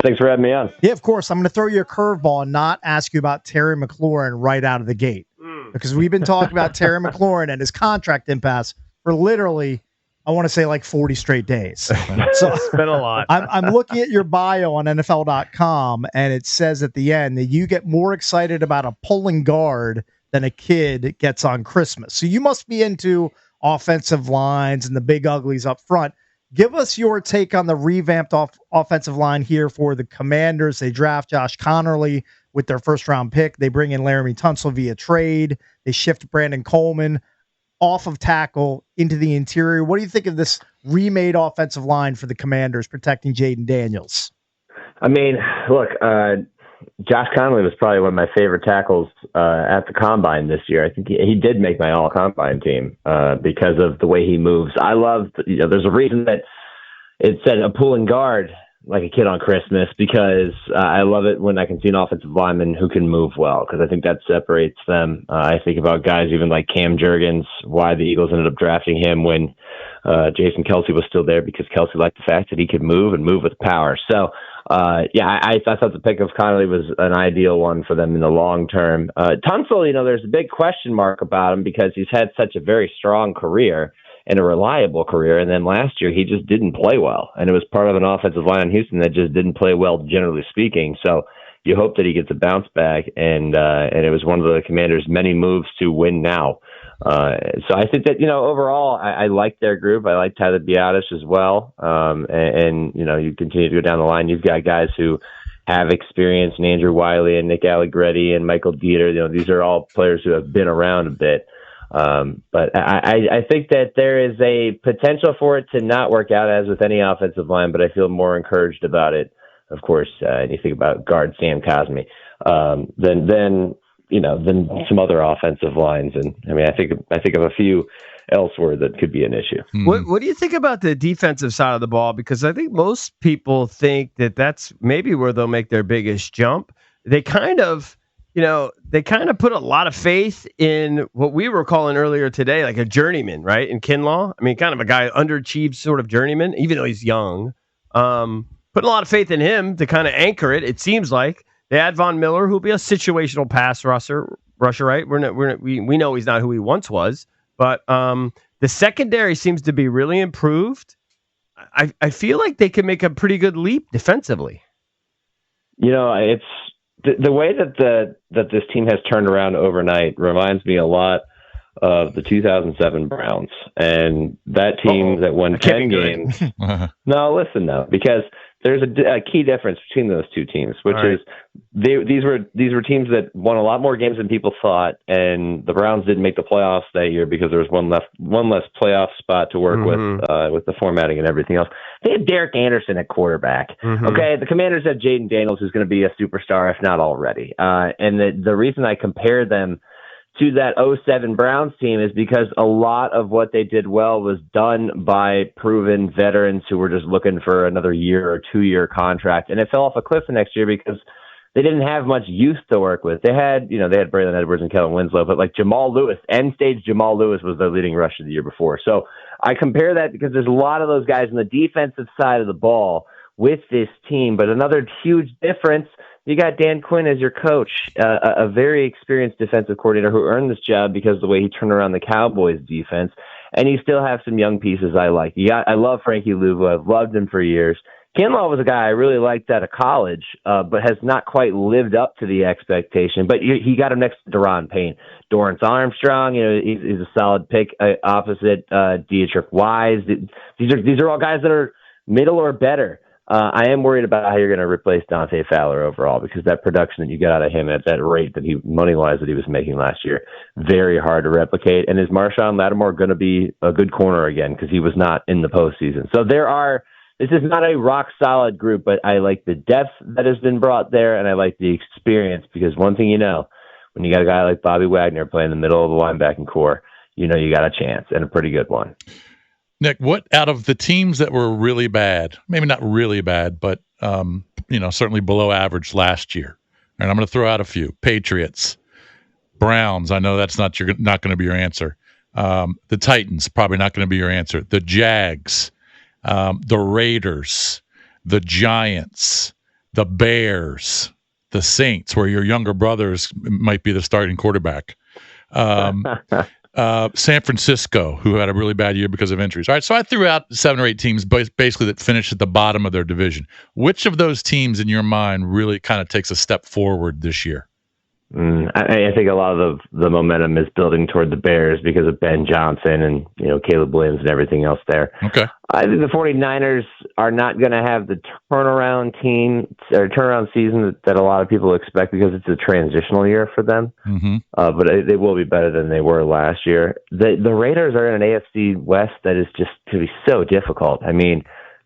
Thanks for having me on. Yeah, of course. I'm going to throw you a curveball and not ask you about Terry McLaurin right out of the gate. Because we've been talking about Terry McLaurin and his contract impasse for literally, I want to say like 40 straight days. So it's been a lot. I'm looking at your bio on NFL.com, and it says at the end that you get more excited about a pulling guard than a kid gets on Christmas. So you must be into offensive lines and the big uglies up front. Give us your take on the revamped offensive line here for the Commanders. They draft Josh Connerly with their first-round pick. They bring in Laramie Tunsil via trade. They shift Brandon Coleman off of tackle into the interior. What do you think of this remade offensive line for the Commanders protecting Jaden Daniels? I mean, look, Josh Connerly was probably one of my favorite tackles at the Combine this year. I think he did make my all-Combine team because of the way he moves. I love, there's a reason that it said a pulling guard like a kid on Christmas, because I love it when I can see an offensive lineman who can move well, because I think that separates them. I think about guys even like Cam Jurgens, why the Eagles ended up drafting him when Jason Kelsey was still there, because Kelsey liked the fact that he could move and move with power. So, I thought the pick of Connolly was an ideal one for them in the long term. Tunsil, there's a big question mark about him because he's had such a very strong career and a reliable career. And then last year, he just didn't play well. And it was part of an offensive line in Houston that just didn't play well, generally speaking. So you hope that he gets a bounce back. And it was one of the Commanders' many moves to win now. So I think that, overall, I like their group. I like Tyler Biadasz as well. And you continue to go down the line. You've got guys who have experience, and Andrew Wiley and Nick Allegretti and Michael Dieter. These are all players who have been around a bit. But I think that there is a potential for it to not work out, as with any offensive line, but I feel more encouraged about it, of course, and you think about guard Sam Cosmi, than some other offensive lines. And I mean, I think of a few elsewhere that could be an issue. What do you think about the defensive side of the ball? Because I think most people think that that's maybe where they'll make their biggest jump. They kind of put a lot of faith in what we were calling earlier today, like a journeyman, right? In Kinlaw. I mean, kind of a guy underachieved sort of journeyman, even though he's young. Putting a lot of faith in him to kind of anchor it. It seems like they add Von Miller, who'll be a situational pass rusher, right? We know he's not who he once was, but the secondary seems to be really improved. I feel like they can make a pretty good leap defensively. It's the way that this team has turned around overnight reminds me a lot of the 2007 Browns and that team that won 10 games. No, listen though, because there's a key difference between those two teams, which is these were teams that won a lot more games than people thought, and the Browns didn't make the playoffs that year because there was one less playoff spot to work with the formatting and everything else. They had Derek Anderson at quarterback. Okay, the Commanders had Jaden Daniels, who's going to be a superstar, if not already. And the reason I compare them to that 2007 Browns team is because a lot of what they did well was done by proven veterans who were just looking for another year or 2-year contract. And it fell off a cliff the next year because they didn't have much youth to work with. They had Braylon Edwards and Kellen Winslow, but like Jamal Lewis, end stage Jamal Lewis was their leading rusher the year before. So I compare that because there's a lot of those guys on the defensive side of the ball with this team. But another huge difference, you got Dan Quinn as your coach, a very experienced defensive coordinator who earned this job because of the way he turned around the Cowboys defense. And you still have some young pieces I like. I love Frankie Louvu. I've loved him for years. Kinlaw was a guy I really liked out of college, but has not quite lived up to the expectation. But he got him next to Daron Payne. Dorrance Armstrong, he's a solid pick opposite Dietrich Wise. These are all guys that are middle or better. I am worried about how you're going to replace Dante Fowler overall, because that production that you got out of him at that rate that money-wise that he was making last year, very hard to replicate. And is Marshawn Lattimore going to be a good corner again, because he was not in the postseason? So this is not a rock-solid group, but I like the depth that has been brought there, and I like the experience, because one thing when you got a guy like Bobby Wagner playing in the middle of the linebacking core, you got a chance, and a pretty good one. Nick, what out of the teams that were really bad, maybe not really bad, but certainly below average last year, and I'm going to throw out a few: Patriots, Browns. I know that's not going to be your answer. The Titans, probably not going to be your answer. The Jags, the Raiders, the Giants, the Bears, the Saints, where your younger brothers might be the starting quarterback. San Francisco, who had a really bad year because of injuries. All right, so I threw out 7 or 8 teams basically that finished at the bottom of their division. Which of those teams in your mind really kind of takes a step forward this year? I think a lot of the momentum is building toward the Bears because of Ben Johnson and Caleb Williams and everything else there. Okay. I think the 49ers are not going to have the turnaround season that a lot of people expect because it's a transitional year for them. Mm-hmm. But they will be better than they were last year. The Raiders are in an AFC West that is just going to be so difficult. I mean,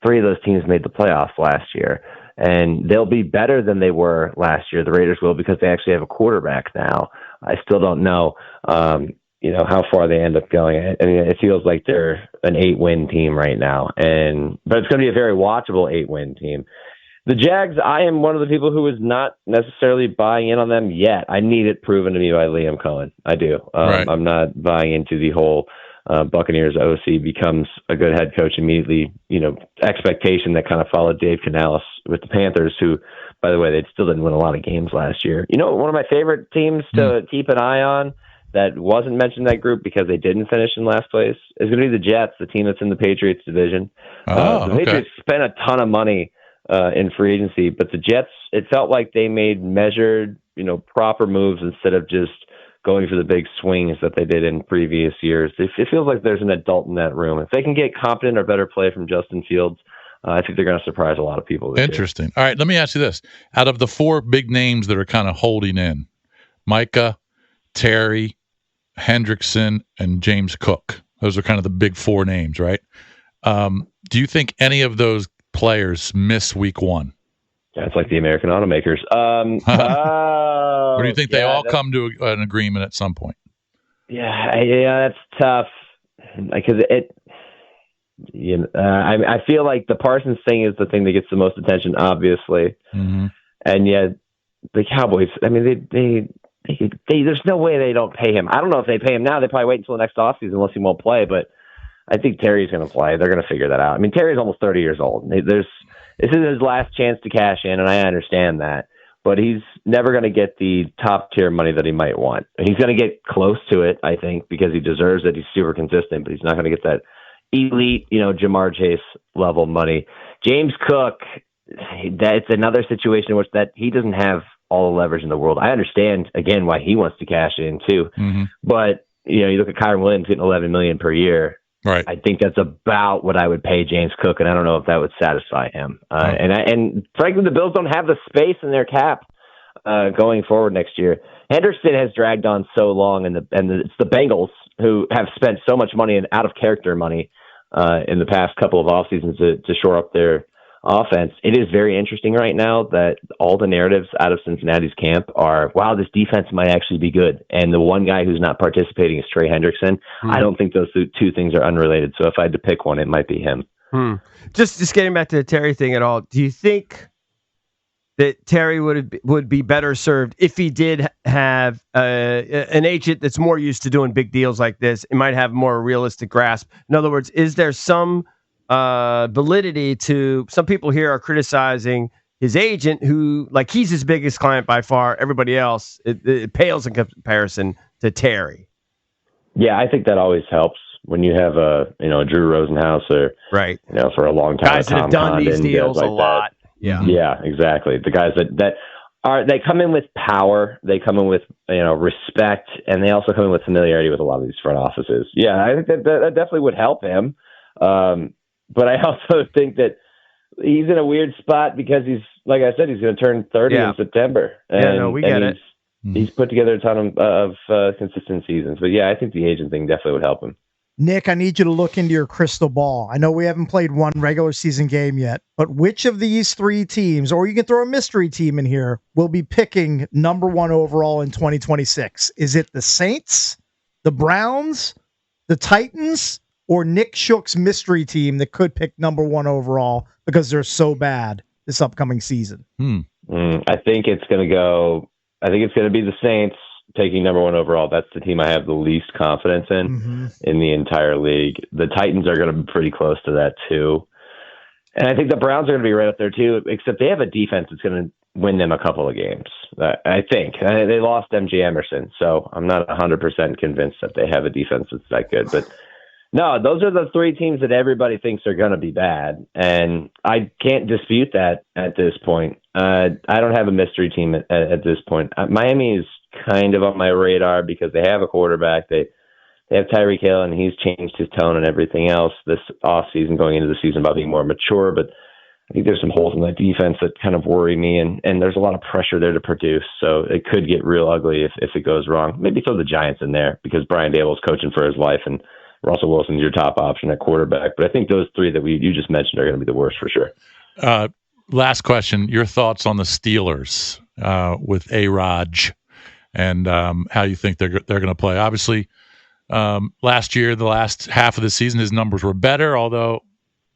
3 of those teams made the playoffs last year. And they'll be better than they were last year. The Raiders will because they actually have a quarterback now. I still don't know, how far they end up going. I mean, it feels like they're an 8-win team right now, but it's going to be a very watchable 8-win team. The Jags, I am one of the people who is not necessarily buying in on them yet. I need it proven to me by Liam Cohen. I do. Right. I'm not buying into the whole Buccaneers OC becomes a good head coach immediately, expectation that kind of followed Dave Canales with the Panthers, who, by the way, they still didn't win a lot of games last year. One of my favorite teams to keep an eye on that wasn't mentioned in that group because they didn't finish in last place is going to be the Jets, the team that's in the Patriots division. The Patriots spent a ton of money in free agency, but the Jets, it felt like they made measured, proper moves instead of just going for the big swings that they did in previous years. It feels like there's an adult in that room. If they can get competent or better play from Justin Fields, I think they're going to surprise a lot of people. Interesting. All right, let me ask you this. Out of the 4 big names that are kind of holding in, Micah, Terry, Hendrickson, and James Cook, those are kind of the big 4 names, right? Do you think any of those players miss week 1? That's like the American automakers. Or do you think they all come to an agreement at some point? Yeah, that's tough because I feel like the Parsons thing is the thing that gets the most attention, obviously, and yet the Cowboys. I mean, they there's no way they don't pay him. I don't know if they pay him now. They probably wait until the next offseason unless he won't play. But I think Terry's going to play. They're going to figure that out. I mean, Terry's almost 30 years old. This is his last chance to cash in, and I understand that. But he's never going to get the top-tier money that he might want. He's going to get close to it, I think, because he deserves it. He's super consistent, but he's not going to get that elite, Jamar Chase level money. James Cook, that's another situation in which that he doesn't have all the leverage in the world. I understand, again, why he wants to cash in, too. But, you look at Kyron Williams getting $11 million per year. Right. I think that's about what I would pay James Cook, and I don't know if that would satisfy him. And frankly, the Bills don't have the space in their cap going forward next year. Henderson has dragged on so long, and it's the Bengals who have spent so much money and out of character money in the past couple of off seasons to shore up their offense. It is very interesting right now that all the narratives out of Cincinnati's camp are, wow, this defense might actually be good. And the one guy who's not participating is Trey Hendrickson. I don't think those 2 things are unrelated. So if I had to pick one, it might be him. Just getting back to the Terry thing at all, do you think that Terry would be better served if he did have an agent that's more used to doing big deals like this? It might have more realistic grasp. In other words, is there some validity to some people here are criticizing his agent who, like, he's his biggest client by far. Everybody else, it pales in comparison to Terry. Yeah, I think that always helps when you have a Drew Rosenhaus or right, for a long time, guys that have done these deals like a lot. That. Yeah, exactly. The guys they come in with power, they come in with respect, and they also come in with familiarity with a lot of these front offices. Yeah, I think that definitely would help him. But I also think that he's in a weird spot because he's, like I said, he's going to turn 30 in September. We get it. He's put together a ton of consistent seasons. But yeah, I think the agent thing definitely would help him. Nick, I need you to look into your crystal ball. I know we haven't played one regular season game yet, but which of these 3 teams, or you can throw a mystery team in here, will be picking number 1 overall in 2026? Is it the Saints, the Browns, the Titans, or Nick Shook's mystery team that could pick number 1 overall because they're so bad this upcoming season? I think it's going to be the Saints taking number 1 overall. That's the team I have the least confidence in the entire league. The Titans are going to be pretty close to that too. And I think the Browns are going to be right up there too, except they have a defense that's going to win them a couple of games. I think they lost MJ Emerson, so I'm not 100% convinced that they have a defense that's that good. But no, those are the three teams that everybody thinks are going to be bad, and I can't dispute that at this point. I don't have a mystery team at this point. Miami is kind of on my radar because they have a quarterback. They have Tyreek Hill, and he's changed his tone and everything else this offseason, going into the season about being more mature. But I think there's some holes in that defense that kind of worry me, and there's a lot of pressure there to produce. So it could get real ugly if it goes wrong. Maybe throw the Giants in there because Brian Dable's coaching for his life, and Russell Wilson's your top option at quarterback. But I think those three that you just mentioned are going to be the worst for sure. Last question: your thoughts on the Steelers with A-Raj and how you think they're going to play? Obviously. Last year, the last half of the season, his numbers were better. Although,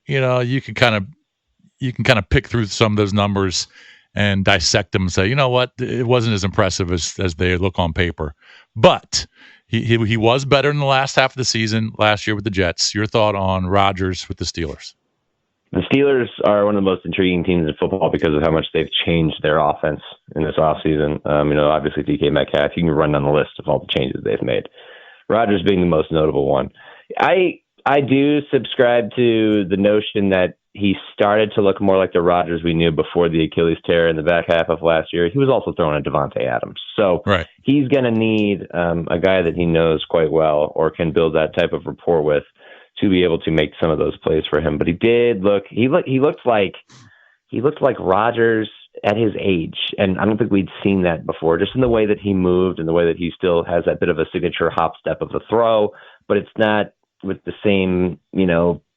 you can kind of pick through some of those numbers and dissect them and say, you know what, it wasn't as impressive as they look on paper. But he was better in the last half of the season last year with the Jets. Your thought on Rodgers with the Steelers? The Steelers are one of the most intriguing teams in football because of how much they've changed their offense in this offseason. Obviously DK Metcalf, you can run down the list of all the changes they've made. Rodgers being the most notable one. I do subscribe to the notion that he started to look more like the Rodgers we knew before the Achilles tear in the back half of last year. He was also throwing at Devontae Adams. So He's going to need a guy that he knows quite well or can build that type of rapport with to be able to make some of those plays for him. But he looked like Rodgers at his age, and I don't think we'd seen that before, just in the way that he moved and the way that he still has that bit of a signature hop step of the throw, but it's not with the same,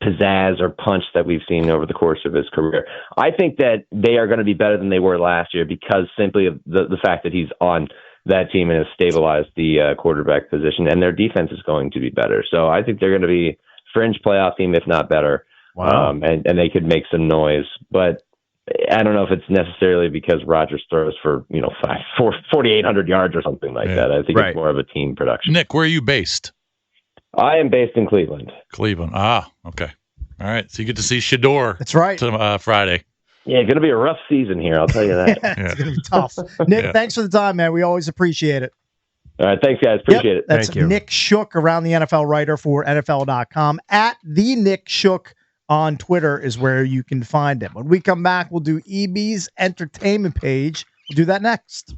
pizzazz or punch that we've seen over the course of his career. I think that they are going to be better than they were last year because simply of the fact that he's on that team and has stabilized the quarterback position, and their defense is going to be better. So I think they're going to be fringe playoff team, if not better. Wow. And they could make some noise, but I don't know if it's necessarily because Rodgers throws for 4,800 yards or something like that. I think it's more of a team production. Nick, where are you based? I am based in Cleveland. Cleveland. Okay. All right. So you get to see Shador. That's right. Friday. Yeah, it's going to be a rough season here. I'll tell you that. It's going to be tough. Nick, thanks for the time, man. We always appreciate it. All right. Thanks, guys. Appreciate it. That's Nick Shook, around the NFL writer for NFL.com. At the Nick Shook on Twitter is where you can find him. When we come back, we'll do EB's entertainment page. We'll do that next.